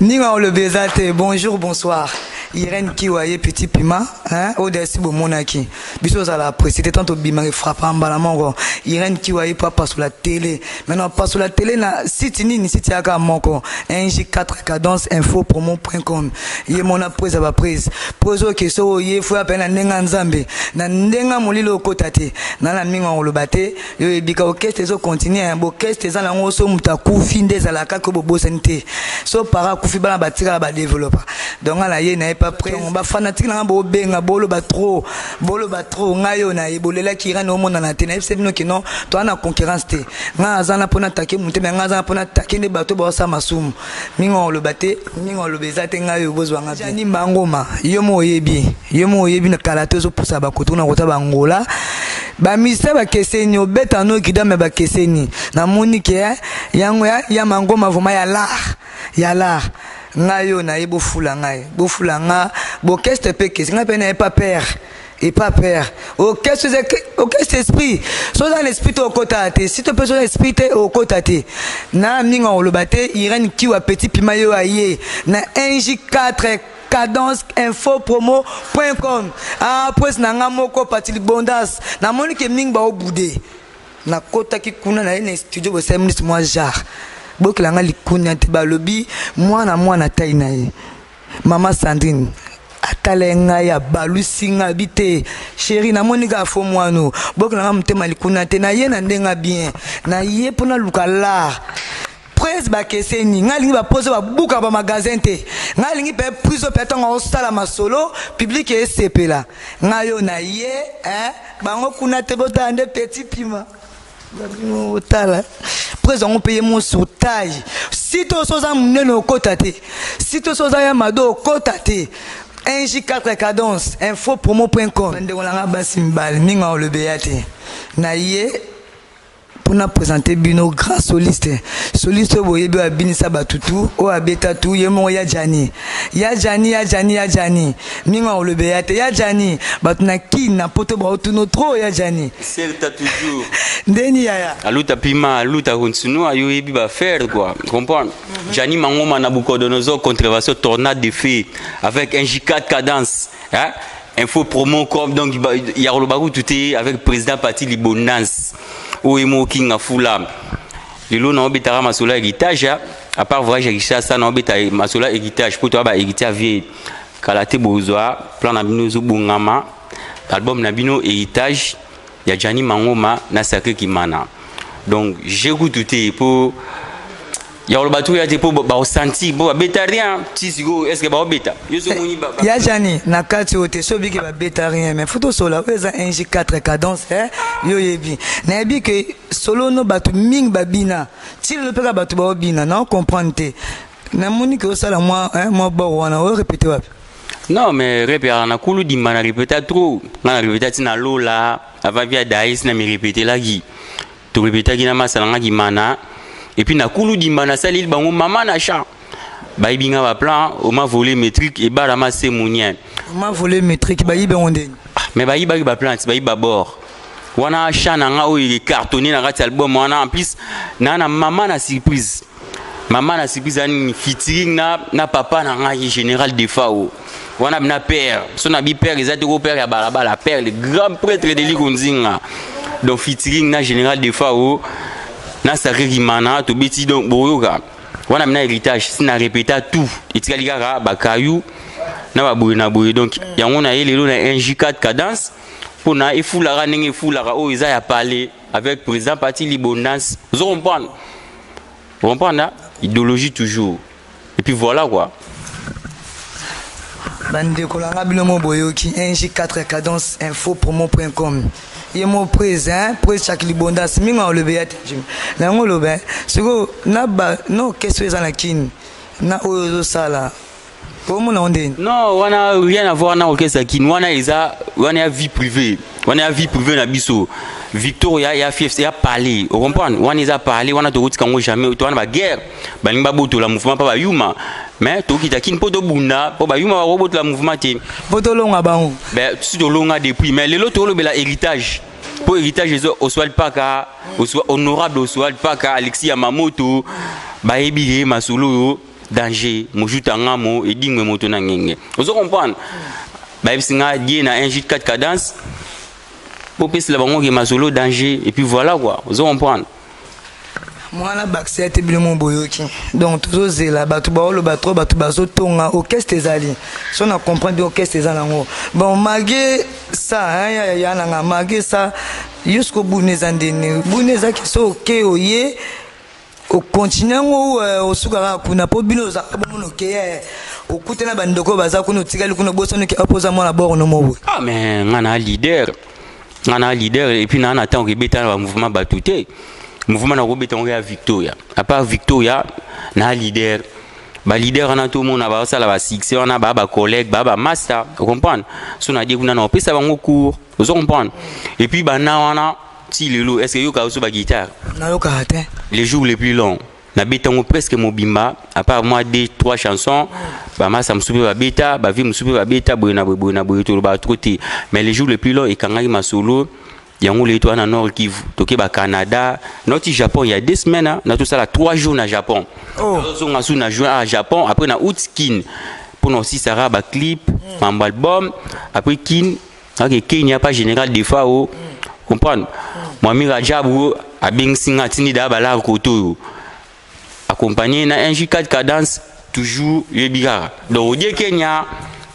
Ninga le bezate, bonjour, bonsoir. Irène Kiwaye, petit pima, hein, au-dessus de monaki. Bisous à la presse, c'était tantôt bimari frappant, balamongo. Irène Kiwaye, pas sur la télé. Maintenant, pas sur la télé, na site ni site yaka monko. NJ4 cadence info promo.com. Yé mon prise à la prise. Poso ke so yé fou appel na nenga nzambe. Na nenga molilo kotate. Na la minga on le bate. Yo bika orchestre zo continue, un orchestre za la ngoso mutaku finde za la kako bobo santé. So para kufi bala batira ba développer. Donc la yé na pas prêt. On va fanatique na bo benga bolo ba trop ngayo na ibolela ki rano mo na tena c'est bino ki non toi na concurrence te. Nga azana pona take muté mais nga azana pona take ne bato ba sa masumu. Minga on le bate, minga on le bezate ngayo bozwa nga. Jani mangoma, yo mo yebi na kalato zo pousa ba koto na kota ba ngola. Ba misa ba keseni obeta no kidame ba keseni. Na moni ke yango ya mangoma voma ya la. Ngayo na ibo fulanga bokeste peke singa pena pas père et pas père orchestre esprit so dans l'esprit au côté si tu peux sur l'esprit au côté na minga on le bate Irène Kiwa petit pimayo aye na NJ4 cadence info promo.com après na moko patili bondas na monique mingba au boudé na kota ki kuna na ene studio bo 5 minutes moi jar bokilanga likunya te balobi mwana taina ye mama Sandrine atalenga ya balusinga bite chérie na monika fo mwano bokilanga mtema likunya te na ye na ndenga bien na ye pona lukala presse ba keseni ngalingi ba pose ba buka ba magasin te ngalingi pe prise pe tonga osala masolo public et CP la ngayo na ye bango kuna te botande petit pima présent on paye mon sous taille si to soza muneno kotate si to soza ya mado kotate NJ4 cadence info promo.com ndeko langa basimbal minga o le beate na ye pour nous présenter bino grand soliste boyebe abinisa batutu o abeta tu yemo ya jani minga o le beate ya jani batuna ki na poto ba otuno trop ya jani certes toujours ndeni ya aluta pima aluta continue ayo yebi ba faire quoi comprendre jani mangoma na Nabucodonosor contravention tornade de feu avec un J4 cadence hein info promo comme donc il y a le barou tout avec président parti libonance Oemo King a fula. Lilo na obetara masola héritage à part voyage héritage ça na obeta masola héritage pour toi ba héritage vie kalate bozwa plan na bino zo bongama album na bino héritage ya Jani Mangoma na sacré kimana. Donc j'écoute tout pour ya le bateau ya te pour ba ressenti bon beta rien ti sigo est-ce que ba beta yo so moni ba ya Jani na kati ote so biki ba beta rien mais photo sola eza NJ4 cadence yo yebi na yebi que solo no batu ming babina ti le peka batu ba obina na comprendre te na moni que ça la moi bon wana o répéter wapi non mais répéter na kulu di mana répéter trop na répéter na lola avant via daïs na mi répéter la gi to répéter gi na masala gi mana. Et puis na kulu dimana salil bango mama na cha ba ibinga ba plan o ma volé métrique et ba la ma sémonien o ma volé métrique ba ibe onde mais ba iba ba plan ba iba bord wana cha na nga o il cartonné na rat album wana en plus na mama na surprise ani featuring na papa na nga général Defao wana na père son abi père ezate ko père ya balabala père le grand prêtre de Likonzinga donc featuring na général Defao na sacré kimana to beti donc boyoka wana mina héritage si na répéter tout etika ligara bakayou na baboye na boye donc yango na yelelo na NJ4 cadence pour na efulara ndenge efulara o eza ya parler avec président parti libonance vous comprendre idéologie toujours et puis voilà quoi bande kolanga bilomo boyoki NJ4 cadence info promo.com yemo présent chaque libondas minga le beate na ngolo be siko na ba no question za na kin na ozo sala pour mon onde non wana rien à voir na orchestre kin wana ya vie privée na biso Victoria ya fief ya parler on comprend wana isa parler wana to kotika ngo jamais to wana ba guerre balinga boto la mouvement pas ba yuma mais to kita kin poto bunda po ba yuma ba boto la mouvement te poto longa bango ben si to longa depuis mais le loto le bela héritage pour héritage Oswald Paka honorable Oswald Paka Alexis Yamamoto ba ebige masolo danger mojuta ngamo et dingwe moto na ngenge vous comprendre ba bisinga die na 1 4 cadence pour pèse la bango qui masolo danger et puis voilà quoi vous comprendre moi na baxé te bilemo boyoki donc toujours zela batu ba olo batro batu bazo tonga orchestre ezali so na comprendre bien orchestre ezanango bon malgré ça ya na malgré ça jusqu'au bout nezandene buneza ki so ke oye au continent au sukara kuna po bino za bomono ke au kutena bandoko baza kuno tikali kuno bosono ki opposa moi la bord no mo ah mais ngana leader et puis na attend que beta le mouvement batouté mouvement na robeta on ya Victoria à part Victoria na leader ba leader na tout monde ba ça la ba succès on a ba collègue ba master vous comprendre so na dit kuna na pesa bango cours vous comprendre et puis ba na wana si lelo est-ce que yo ka so ba guitare na yo ka até les jours les plus longs na betango presque mobimba à part moi 2-3 chansons ba masa msupe ba beta ba vi msupe ba beta boyena to ba troté mais les jours les plus longs et kangaki ma solo yango le to na Nord Kivu toke ba Canada noti Japon il y a 2 semaines na tout ça là 3 jours na Japon so nga su na juin à Japon après na août kin pour nous aussi ça ba clip un album après kin OK Kenya pas général des FAO comprendre moi mi Rajabu a bingsinga tini da bala koto accompagné na 1 4 cadence toujours yebigara donc au Kenya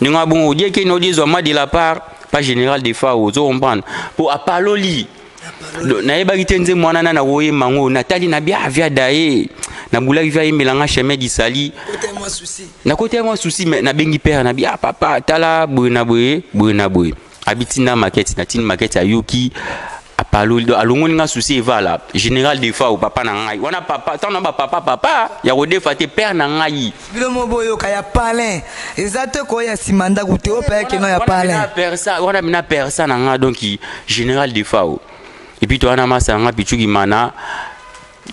ninga bon au Kenya on dit zoma de la part pas général des FAO vous comprendre pour apaloli na yebaki nze mwana na woye mango natali na bia avia dae na bula via imelanga chemin disali na côté moi souci mais na bengi père na bia papa tala buena boye habitina market na tin market ya Yuki apaloli alongoni nga souci evala général des FAO papa na ngai wana papa tant na papa ya rodefa te père na ngai bilomo boyo ka ya palin exacte ko ya simanda goute o père que non ya palin wana mina persa na nga donc général des FAO et puis toi na masa nga pichuki mana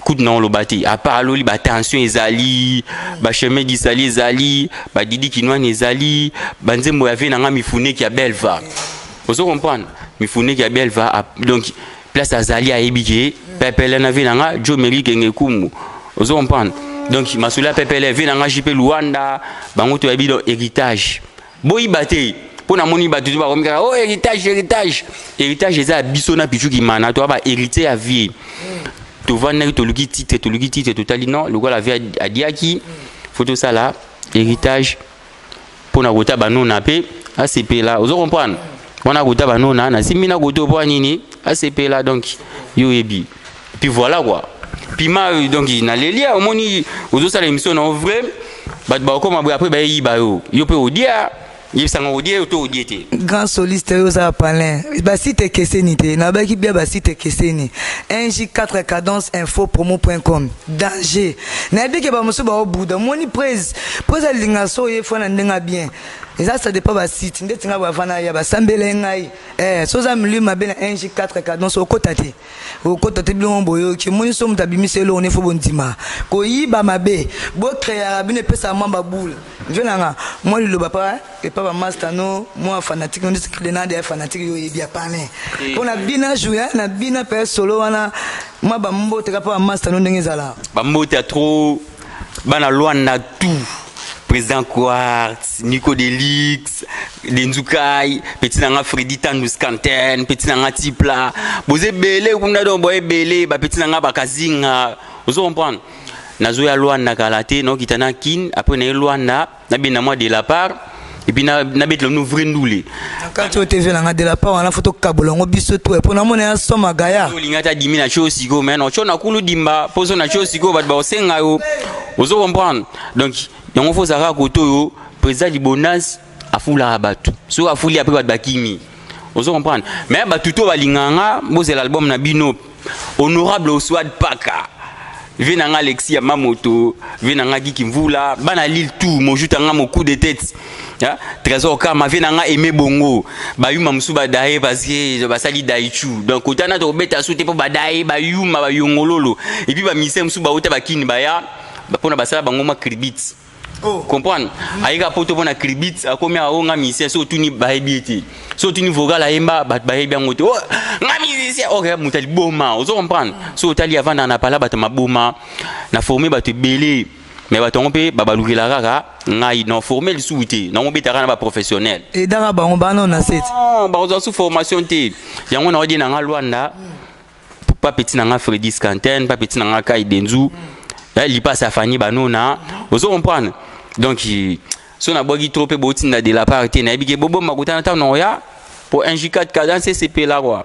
coup non lo bati apaloli ba tension ezali ba chemin disali ezali ba didi kinwani ezali ba nzembo ya ve na nga mifune ki ya belva vous comprenez mifune ki ya belva donc place azali a ebike pepele na ve na nga jo mérite ngekumu vous comprenez donc masula pepele ve na nga jipe Luanda bango to yabi do héritage boyi bate pona moni batu ba komika oh héritage eza biso na pichu ki mana to ba hérité à vie to vana to luki titre totali non le la vie a diaki photo ça là héritage pona kota banona pe ACP là vous comprenez on a kota banona na simina koto po nini ACP là donc yo ebi puis voilà quoi puis ma donc na lelia au moni ozo sala émission en vrai ba comme après ba yi ba yo pe odia grand soliste Yosa Palin basite kesenite na baki bia basite keseni 1J4 cadence info promo.com danger na biki ba musu ba obuda moni praise linga so ye fona ndenga bien ça dépend ba site ndetinga ba fana ya ba sambele ngai so za mli mabe na 1J4 cadence okotate bilon boyo ki moni so mutabimiselo on fo bondima ko yiba mabe bo créer bine pesa mamba boule njenanga moi le papa et papa master no moi fanatique on dit que les nade fanatique yo bien parler on a bien jouer na bien faire solo wana moi ba mbote ka papa master no ndenge zala ba mbote trop bana Luanda tout président Quartz Nico Delix Denzukai petit nanga Freddy Tandus Canten petit nanga Tipla boze belé kuna do boye belé ba petit nanga bakazinga vous comprenez nazo ya Luanda kalate no kitana kin après na Luanda na bina moi de la part et puis na betle nous vrai ndoulé quand tu TV na de la part on a photo kabolongo biso to pour na mona soma gaya lingata dimi na cho sigo mais non cho na kulu dimba poso na cho sigo ba osenga yo vous comprendre donc yango faut sara koto yo président du bonus afula batu so afuli après ba kimi vous comprendre mais batu to balinganga boze l'album na bino honorable Oswald Paka venanga Alexia Mamoto venanga Kikimvula bana lille tout mojutanga mo coup de tête ya trésor kama venanga Aimé Bongo bayuma musuba dae parce que basali daichu donc otana to beta soute po badae bayuma bayongololo et puis ba mise musuba ota bakini baya pona basala bango ma kribit comprendre aika poto pona kribit akomi aonga mise so tuni baebieti so tuni vogal aemba bat baebi ngote oh ngami mise okay mutali boma vous comprendre so tali avant na pala batama boma na formé batu belé mais batongo pe babalukela kaka ngai non formel souité non betaka na ba professionnel et dara ba on ba non na set ba sous formation te yango na odi na nga Luanda pas petit na nga Freddy Scanten pas petit na nga Kai Denzu il passe à Fanny Banona vous comprendre donc so na bogi trop pe botinda de la partie na bike bobo makuta na ta no ya pour un J4 cadence CP là quoi